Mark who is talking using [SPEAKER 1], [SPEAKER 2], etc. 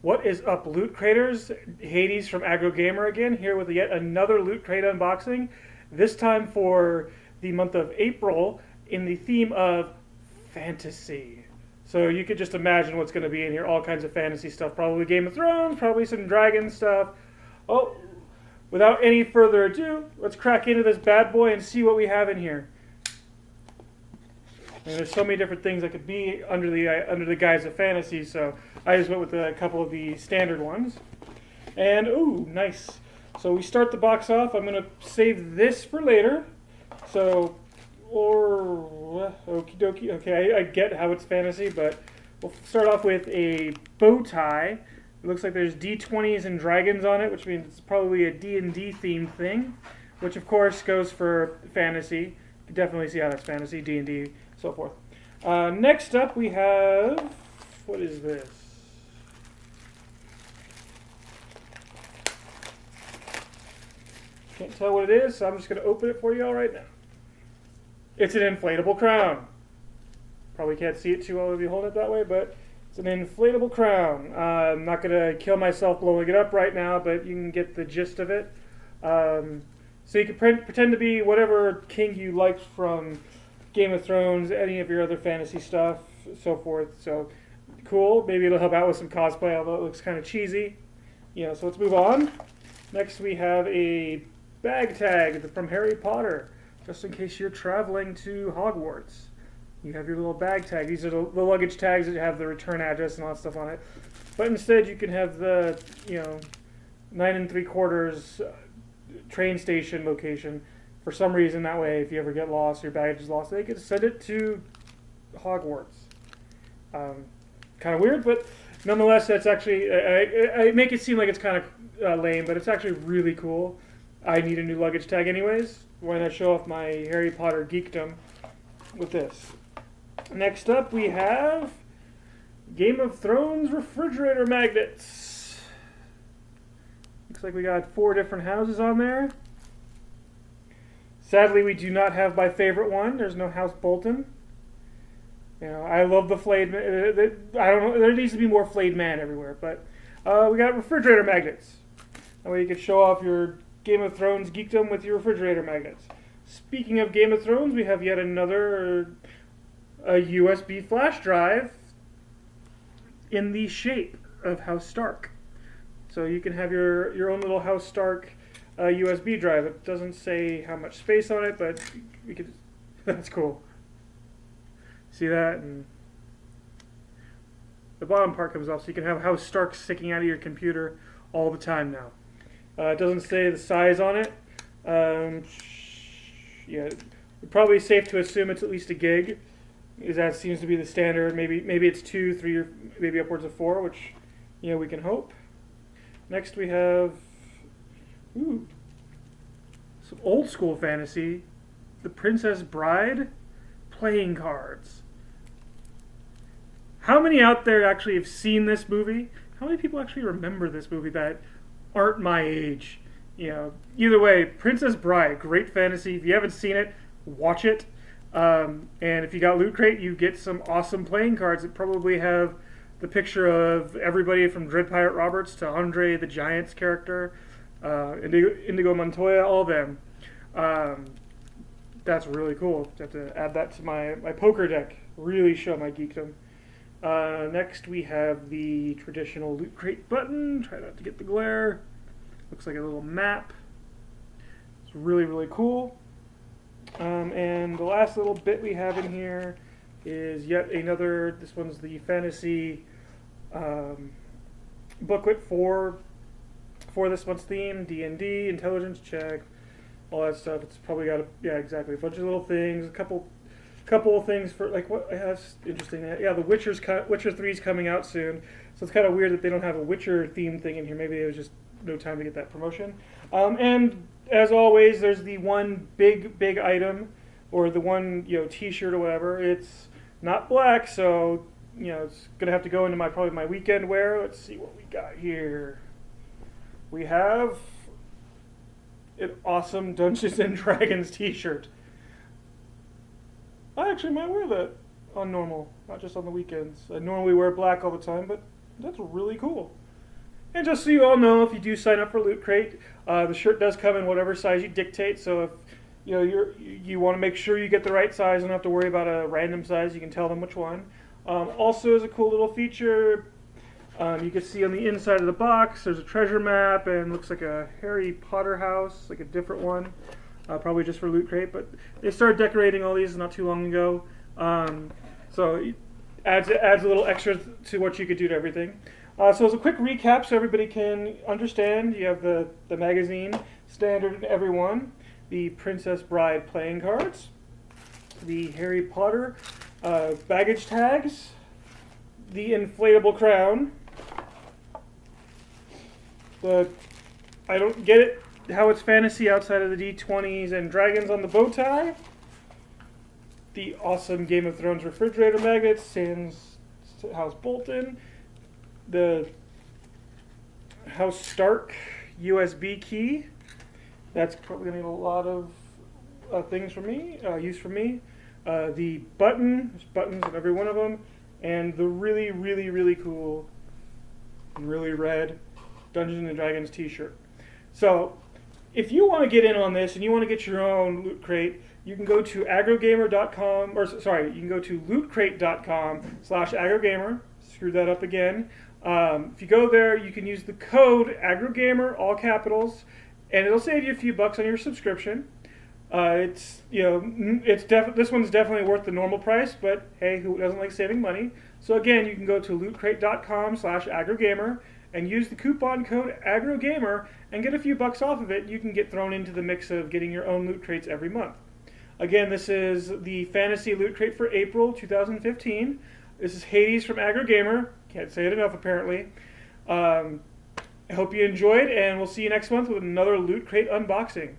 [SPEAKER 1] What is up, Loot Craters? Hades from AggroGamer again, here with yet another Loot Crate unboxing. This time for the month of April in the theme of fantasy. So you could just imagine what's going to be in here, all kinds of fantasy stuff. Probably Game of Thrones, probably some dragon stuff. Oh, without any further ado, let's crack into this bad boy and see what we have in here. And there's so many different things that could be under the guise of fantasy, so I just went with a couple of the standard ones. And ooh, nice. So we start the box off. I'm gonna save this for later. So, okie dokie. Okay, I get how it's fantasy, but we'll start off with a bow tie. It looks like there's D20s and dragons on it, which means it's probably a D&D themed thing, which of course goes for fantasy. You can definitely see how that's fantasy, D&D. So forth. Next up we have, what is this? Can't tell what it is, so I'm just going to open it for you all right now. It's an inflatable crown. Probably can't see it too well if you hold it that way, but it's an inflatable crown. I'm not going to kill myself blowing it up right now, but you can get the gist of it. So you can pretend to be whatever king you liked from Game of Thrones, any of your other fantasy stuff, so forth. So cool. Maybe it'll help out with some cosplay, although it looks kind of cheesy. So let's move on. Next we have a bag tag from Harry Potter, just in case you're traveling to Hogwarts. You have your little bag tag. These are the luggage tags that have the return address and all that stuff on it. But instead you can have the 9 3/4 train station location. For some reason, that way, if you ever get lost, your baggage is lost, they could send it to Hogwarts. Kind of weird, but nonetheless, that's actually, I make it seem like it's kind of lame, but it's actually really cool. I need a new luggage tag anyways. Why not show off my Harry Potter geekdom with this? Next up, we have Game of Thrones refrigerator magnets. Looks like we got 4 different houses on there. Sadly, we do not have my favorite one. There's no House Bolton. I love the flayed man. I don't know. There needs to be more flayed man everywhere. But we got refrigerator magnets. That way you can show off your Game of Thrones geekdom with your refrigerator magnets. Speaking of Game of Thrones, we have yet another a USB flash drive in the shape of House Stark. So you can have your own little House Stark USB drive. It doesn't say how much space on it, but we could. That's cool. See that, and the bottom part comes off, so you can have House Stark sticking out of your computer all the time now. It doesn't say the size on it. Yeah, probably safe to assume it's at least a gig, because that seems to be the standard. Maybe it's 2, 3, or maybe upwards of 4, which we can hope. Next we have. Ooh, some old school fantasy. The Princess Bride playing cards. How many out there actually have seen this movie? How many people actually remember this movie that aren't my age? Either way, Princess Bride, great fantasy. If you haven't seen it, watch it. And if you got Loot Crate, you get some awesome playing cards that probably have the picture of everybody from Dread Pirate Roberts to Andre the Giant's character. Indigo Montoya, all of them. That's really cool. I have to add that to my poker deck. Really show my geekdom. Next we have the traditional Loot Crate button. Try not to get the glare. Looks like a little map. It's really, really cool. And the last little bit we have in here is yet another, this one's the fantasy booklet for this month's theme, D&D, intelligence check, all that stuff. It's probably got exactly, a bunch of little things, a couple of things for, like, what, that's interesting. Yeah, the Witcher 3 is coming out soon, so it's kind of weird that they don't have a Witcher theme thing in here. Maybe there was just no time to get that promotion. And as always, there's the one big item, or the one, t-shirt or whatever. It's not black, so, it's going to have to go into probably my weekend wear. Let's see what we got here. We have an awesome Dungeons and Dragons t-shirt. I actually might wear that on normal, not just on the weekends. I normally wear black all the time, but that's really cool. And just so you all know, if you do sign up for Loot Crate, the shirt does come in whatever size you dictate. So if you want to make sure you get the right size and don't have to worry about a random size, you can tell them which one. Also, as a cool little feature, you can see on the inside of the box, there's a treasure map and looks like a Harry Potter house, like a different one, probably just for Loot Crate. But they started decorating all these not too long ago, so it adds a little extra to what you could do to everything. So as a quick recap, so everybody can understand, you have the magazine, standard in every one, the Princess Bride playing cards, the Harry Potter baggage tags, the inflatable crown. I don't get it how it's fantasy outside of the D20s and dragons on the bow tie. The awesome Game of Thrones refrigerator magnets, Sans House Bolton. The House Stark USB key. That's probably going to need a lot of things for me, use for me. The button, there's buttons in every one of them. And the really, really, really cool, really red Dungeons and Dragons t-shirt. So, if you want to get in on this and you want to get your own Loot Crate, you can go to AggroGamer.com, or sorry, you can go to lootcrate.com/AggroGamer. Screwed that up again. If you go there, you can use the code AggroGamer, all capitals, and it'll save you a few bucks on your subscription. This one's definitely worth the normal price, but hey, who doesn't like saving money? So again, you can go to lootcrate.com/AggroGamer and use the coupon code AggroGamer and get a few bucks off of it. You can get thrown into the mix of getting your own Loot Crates every month. Again, this is the Fantasy Loot Crate for April 2015. This is Hades from AggroGamer. Can't say it enough, apparently. I hope you enjoyed, and we'll see you next month with another Loot Crate unboxing.